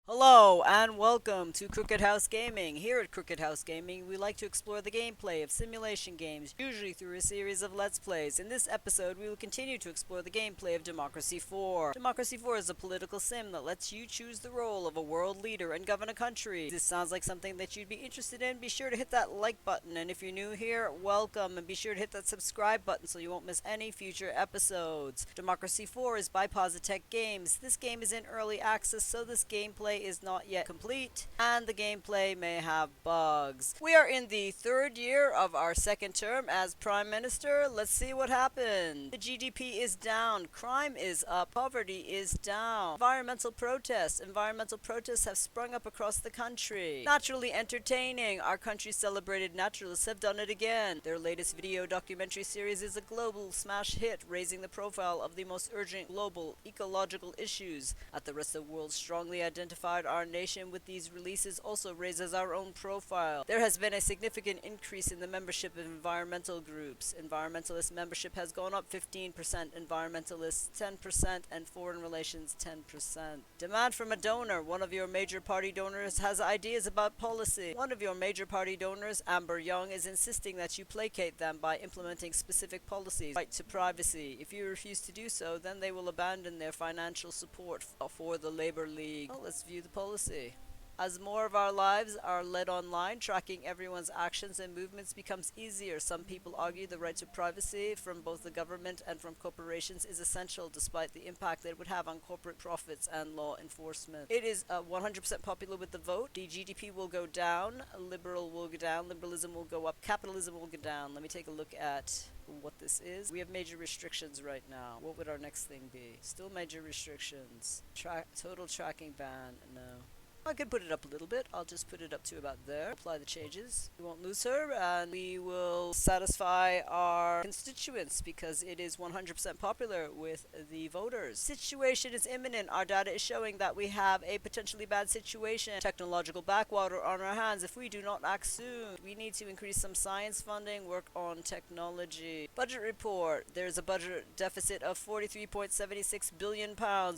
Hello and welcome to Crooked House Gaming. Here at Crooked House Gaming, we like to explore the gameplay of simulation games, usually through a series of Let's Plays. In this episode, we will continue to explore the gameplay of Democracy 4. Democracy 4 is a political sim that lets you choose the role of a world leader and govern a country. If this sounds like something that you'd be interested in, be sure to hit that like button, and if you're new here, welcome, and be sure to hit that subscribe button so you won't miss any future episodes. Democracy 4 is by Positech Games. This game is in early access, so this gameplay is not yet complete, and the gameplay may have bugs. We are in the third year of our second term as Prime Minister. Let's see what happened. The GDP is down, crime is up, poverty is down. Environmental protests have sprung up across the country. Naturally entertaining. Our country's celebrated naturalists have done it again. Their latest video documentary series is a global smash hit, raising the profile of the most urgent global ecological issues that the rest of the world strongly identified. Our nation with these releases also raises our own profile. There has been a significant increase in the membership of environmental groups. Environmentalist membership has gone up 15%, environmentalists 10%, and foreign relations 10%. Demand from a donor. One of your major party donors has ideas about policy. One of your major party donors, Amber Young, is insisting that you placate them by implementing specific policies. Right to privacy. If you refuse to do so, then they will abandon their financial support for the Labor League. Well, let's view the policy. As more of our lives are led online, tracking everyone's actions and movements becomes easier. Some people argue the right to privacy from both the government and from corporations is essential, despite the impact that it would have on corporate profits and law enforcement. It is 100% popular with the vote. The GDP will go down, liberal will go down, liberalism will go up, capitalism will go down. Let me take a look at what this is. We have major restrictions right now. What would our next thing be? Still major restrictions. Total tracking ban. No. I could put it up a little bit. I'll just put it up to about there. Apply the changes. We won't lose her, and we will satisfy our constituents because it is 100% popular with the voters. Situation is imminent. Our data is showing that we have a potentially bad situation. Technological backwater on our hands if we do not act soon. We need to increase some science funding, work on technology. Budget report. There's a budget deficit of £43.76 billion.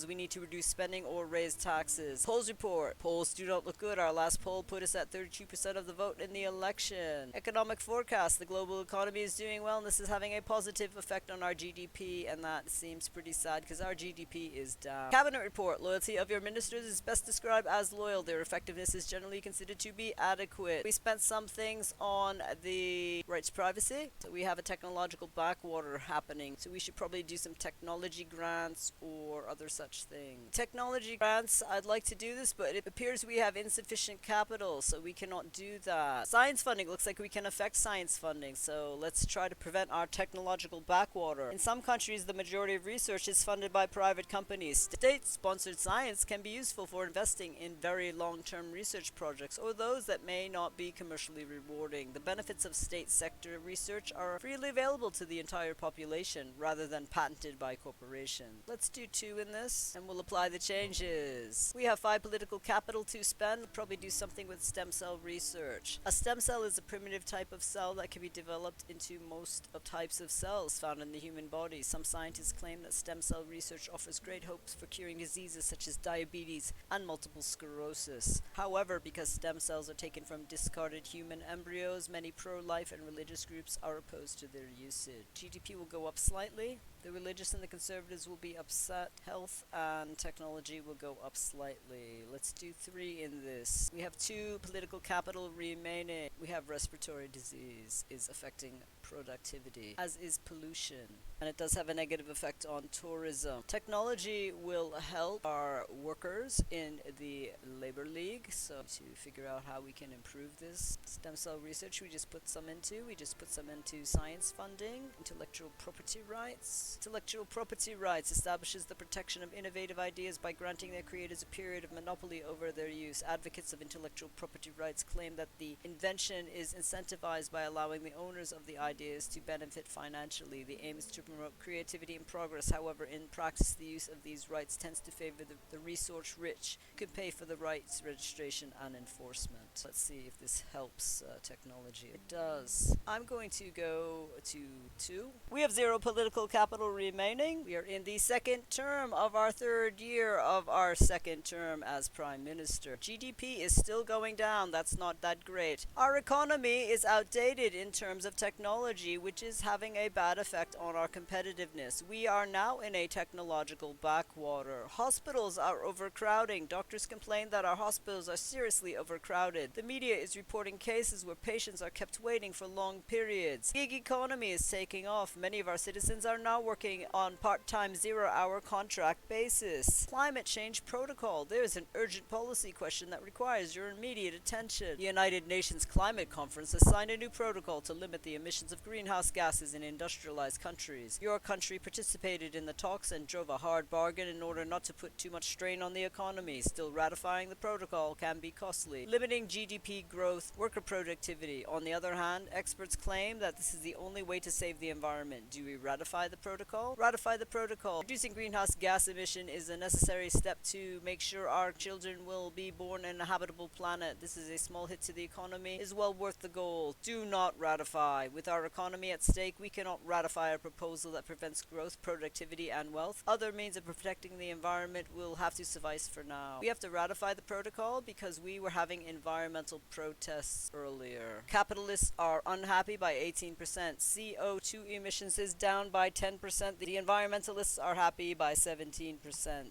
We need to reduce spending or raise taxes. Polls report. Polls do not look good. Our last poll put us at 32% of the vote in the election. Economic forecast. The global economy is doing well, and this is having a positive effect on our GDP, and that seems pretty sad because our GDP is down. Cabinet report. Loyalty of your ministers is best described as loyal. Their effectiveness is generally considered to be adequate. We spent some things on the right to privacy, so we have a technological backwater happening, so we should probably do some technology grants or other such things. Technology grants, I'd like to do this, but it appears we have insufficient capital, so we cannot do that. Science funding. Looks like we can affect science funding, so let's try to prevent our technological backwater. In some countries, the majority of research is funded by private companies. State-sponsored science can be useful for investing in very long-term research projects or those that may not be commercially rewarding. The benefits of state sector research are freely available to the entire population rather than patented by corporations. Let's do 2 in this, and we'll apply the changes. We have 5 political capital to spend. We'll probably do something with stem cell research. A stem cell is a primitive type of cell that can be developed into most of types of cells found in the human body. Some scientists claim that stem cell research offers great hopes for curing diseases such as diabetes and multiple sclerosis. However, because stem cells are taken from discarded human embryos, many pro-life and religious groups are opposed to their usage. GDP will go up slightly. The religious and the conservatives will be upset. Health and technology will go up slightly. Let's do 3 in this. We have 2 political capital remaining. We have respiratory disease is affecting productivity, as is pollution. And it does have a negative effect on tourism. Technology will help our workers in the Labor League, so to figure out how we can improve this. Stem cell research we just put some into. We just put some into science funding. Intellectual property rights. Intellectual property rights establishes the protection of innovative ideas by granting their creators a period of monopoly over their use. Advocates of intellectual property rights claim that the invention is incentivized by allowing the owners of the idea ideas to benefit financially. The aim is to promote creativity and progress. However, in practice, the use of these rights tends to favor the resource rich, who can pay for the rights registration and enforcement. Let's see if this helps technology. It does. I'm going to go to 2. We have 0 political capital remaining. We are in the second term of our third year of our second term as Prime Minister. GDP is still going down. That's not that great. Our economy is outdated in terms of technology, which is having a bad effect on our competitiveness. We are now in a technological backwater. Hospitals are overcrowding. Doctors complain that our hospitals are seriously overcrowded. The media is reporting cases where patients are kept waiting for long periods. Gig economy is taking off. Many of our citizens are now working on part-time 0-hour contract basis. Climate change protocol. There is an urgent policy question that requires your immediate attention. The United Nations Climate Conference has signed a new protocol to limit the emissions of greenhouse gases in industrialized countries. Your country participated in the talks and drove a hard bargain in order not to put too much strain on the economy. Still, ratifying the protocol can be costly, limiting GDP growth, worker productivity. On the other hand, experts claim that this is the only way to save the environment. Do we ratify the protocol? Ratify the protocol. Reducing greenhouse gas emission is a necessary step to make sure our children will be born in a habitable planet. This is a small hit to the economy. It is well worth the goal. Do not ratify. With our economy at stake, we cannot ratify a proposal that prevents growth, productivity, and wealth. Other means of protecting the environment will have to suffice for now. We have to ratify the protocol because we were having environmental protests earlier. Capitalists are unhappy by 18%. CO2 emissions is down by 10%. The environmentalists are happy by 17%.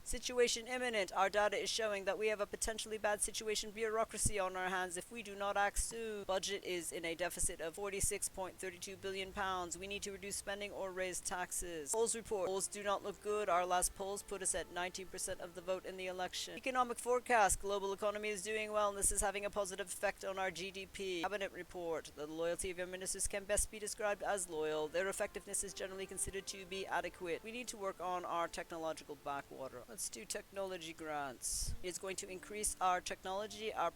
Situation imminent. Our data is showing that we have a potentially bad situation, bureaucracy on our hands if we do not act soon. Budget is in a deficit of £46.32 billion. We need to reduce spending or raise taxes. Polls report. Polls do not look good. Our last polls put us at 19% of the vote in the election. Economic forecast. Global economy is doing well and this is having a positive effect on our GDP. Cabinet report. The loyalty of your ministers can best be described as loyal. Their effectiveness is generally considered to be adequate. We need to work on our technological backwater. Let's do technology grants. It's going to increase our technology. Our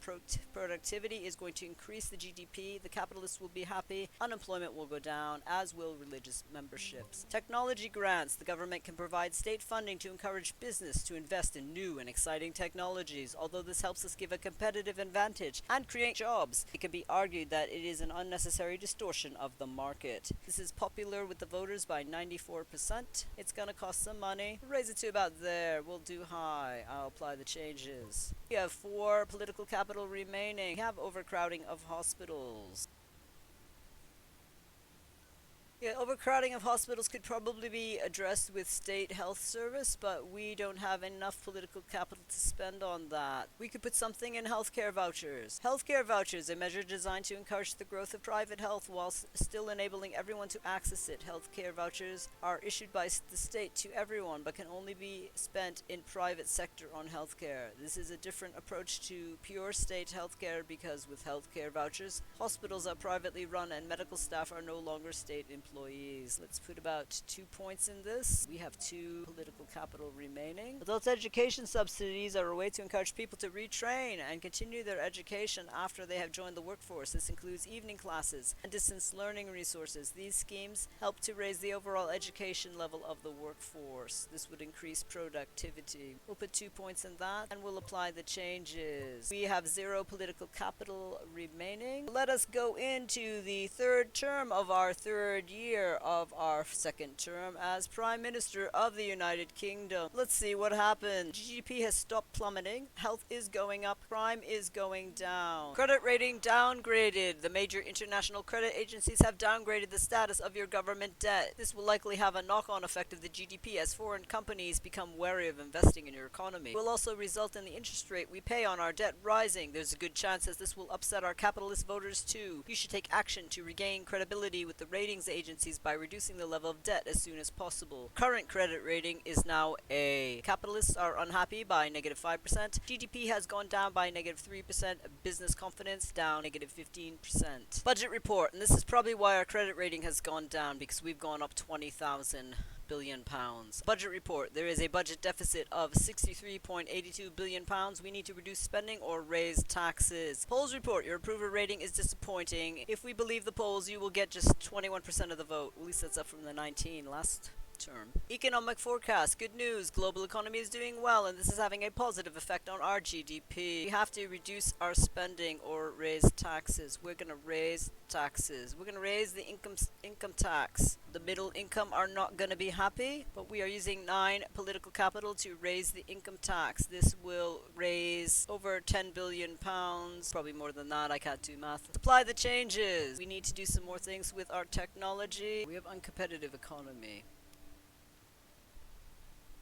productivity is going to increase the GDP. The capitalists will be happy. Unemployment will go down, as will religious memberships. Technology grants. The government can provide state funding to encourage business to invest in new and exciting technologies. Although this helps us give a competitive advantage and create jobs, it can be argued that it is an unnecessary distortion of the market. This is popular with the voters by 94%. It's gonna cost some money. Raise it to about there. We'll do high. I'll apply the changes. We have 4 political capital remaining. We have overcrowding of hospitals. Yeah, overcrowding of hospitals could probably be addressed with state health service, but we don't have enough political capital to spend on that. We could put something in healthcare vouchers. Healthcare vouchers, a measure designed to encourage the growth of private health while still enabling everyone to access it. Healthcare vouchers are issued by the state to everyone, but can only be spent in private sector on healthcare. This is a different approach to pure state healthcare because with healthcare vouchers, hospitals are privately run and medical staff are no longer state employees. Let's put about 2 points in this. We have 2 political capital remaining. Adult education subsidies are a way to encourage people to retrain and continue their education after they have joined the workforce. This includes evening classes and distance learning resources. These schemes help to raise the overall education level of the workforce. This would increase productivity. We'll put 2 points in that and we'll apply the changes. We have 0 political capital remaining. Let us go into the third term of our third year of our second term as Prime Minister of the United Kingdom. Let's see what happened. GDP has stopped plummeting. Health is going up. Crime is going down. Credit rating downgraded. The major international credit agencies have downgraded the status of your government debt. This will likely have a knock-on effect of the GDP as foreign companies become wary of investing in your economy. It will also result in the interest rate we pay on our debt rising. There's a good chance that this will upset our capitalist voters too. You should take action to regain credibility with the ratings agencies by reducing the level of debt as soon as possible. Current credit rating is now A. Capitalists are unhappy by -5%. GDP has gone down by -3%. Business confidence down -15%. Budget report, and this is probably why our credit rating has gone down because we've gone up 20,000 billion pounds. Budget report. There is a budget deficit of 63.82 billion pounds. We need to reduce spending or raise taxes. Polls report. Your approval rating is disappointing. If we believe the polls, you will get just 21% of the vote. At least that's up from the 19 last term. Economic forecast. Good news. Global economy is doing well, and this is having a positive effect on our GDP. We have to reduce our spending or raise taxes. We're going to raise taxes. We're going to raise the income tax. The middle income are not going to be happy, but we are using 9 political capital to raise the income tax. This will raise over 10 billion pounds. Probably more than that. I can't do math. Apply the changes. We need to do some more things with our technology. We have uncompetitive economy.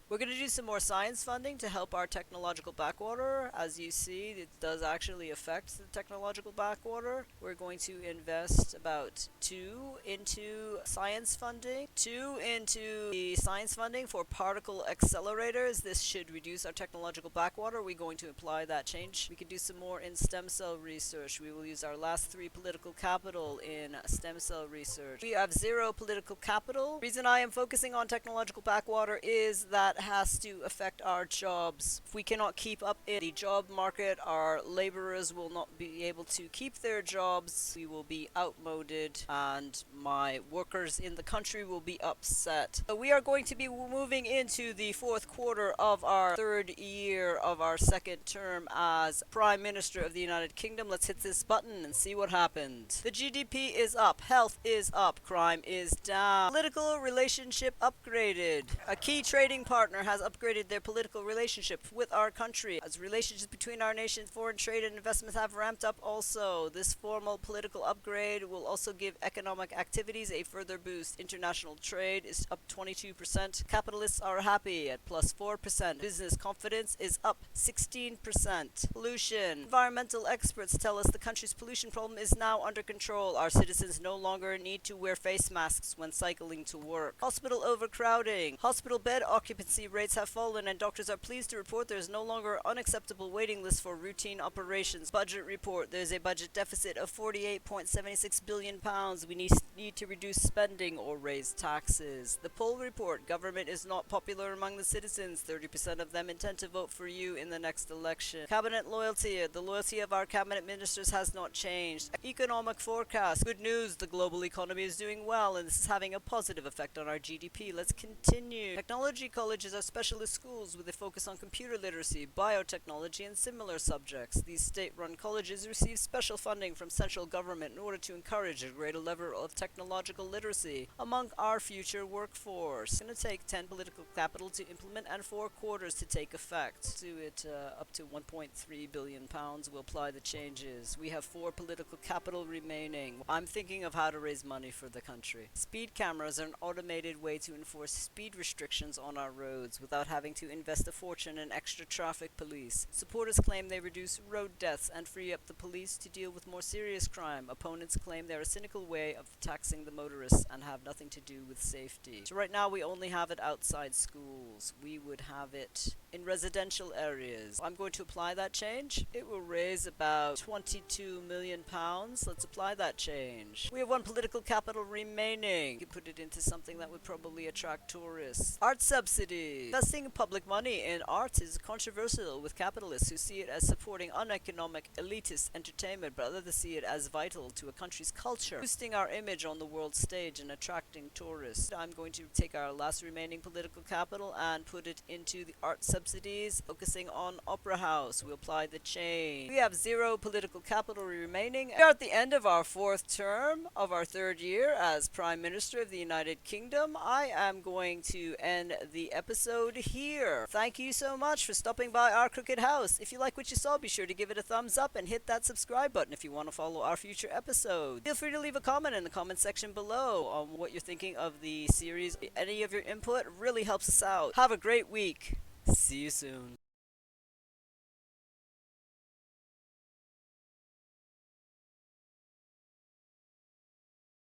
We're going to do some more science funding to help our technological backwater. As you see, it does actually affect the technological backwater. We're going to invest about 2 into science funding, 2 into the science funding for particle accelerators. This should reduce our technological backwater. We're going to apply that change. We can do some more in stem cell research. We will use our last 3 political capital in stem cell research. We have 0 political capital. The reason I am focusing on technological backwater is that has to affect our jobs. If we cannot keep up in the job market, our laborers will not be able to keep their jobs. We will be outmoded, and my workers in the country will be upset. So we are going to be moving into the 4th quarter of our 3rd year of our 2nd term as Prime Minister of the United Kingdom. Let's hit this button and see what happens. The GDP is up, health is up, crime is down. Political relationship upgraded. A key trading partner has upgraded their political relationship with our country. As relationships between our nations, foreign trade and investments have ramped up also. This formal political upgrade will also give economic activities a further boost. International trade is up 22%. Capitalists are happy at plus 4%. Business confidence is up 16%. Pollution. Environmental experts tell us the country's pollution problem is now under control. Our citizens no longer need to wear face masks when cycling to work. Hospital overcrowding. Hospital bed occupancy rates have fallen, and doctors are pleased to report there is no longer unacceptable waiting list for routine operations. Budget report. There's a budget deficit of 48.76 billion pounds. We need to reduce spending or raise taxes. The poll report. Government is not popular among the citizens. 30% of them intend to vote for you in the next election. Cabinet loyalty. The loyalty of our cabinet ministers has not changed. Economic forecast. Good news. The global economy is doing well, and this is having a positive effect on our GDP. Let's continue. Technology colleges are specialist schools with a focus on computer literacy, biotechnology, and similar subjects. These state-run colleges receive special funding from central government in order to encourage a greater level of technological literacy among our future workforce. It's going to take 10 political capital to implement and 4 quarters to take effect. Do it up to 1.3 billion pounds. We'll apply the changes. We have 4 political capital remaining. I'm thinking of how to raise money for the country. Speed cameras are an automated way to enforce speed restrictions on our roads without having to invest a fortune in extra traffic police. Supporters claim they reduce road deaths and free up the police to deal with more serious crime. Opponents claim they're a cynical way of taxing the motorists and have nothing to do with safety. So right now we only have it outside schools. We would have it in residential areas. I'm going to apply that change. It will raise about 22 million pounds. Let's apply that change. We have 1 political capital remaining. You could put it into something that would probably attract tourists. Art subsidies. Investing public money in arts is controversial with capitalists who see it as supporting uneconomic elitist entertainment, but others see it as vital to a country's culture, boosting our image on the world stage and attracting tourists. I'm going to take our last remaining political capital and put it into the art subsidies, focusing on Opera House. We apply the change. We have 0 political capital remaining. We are at the end of our 4th term of our 3rd year as Prime Minister of the United Kingdom. I am going to end the episode here. Thank you so much for stopping by our Crooked House. If you like what you saw, be sure to give it a thumbs up and hit that subscribe button if you want to follow our future episodes. Feel free to leave a comment in the comment section below on what you're thinking of the series. Any of your input really helps us out. Have a great week. See you soon.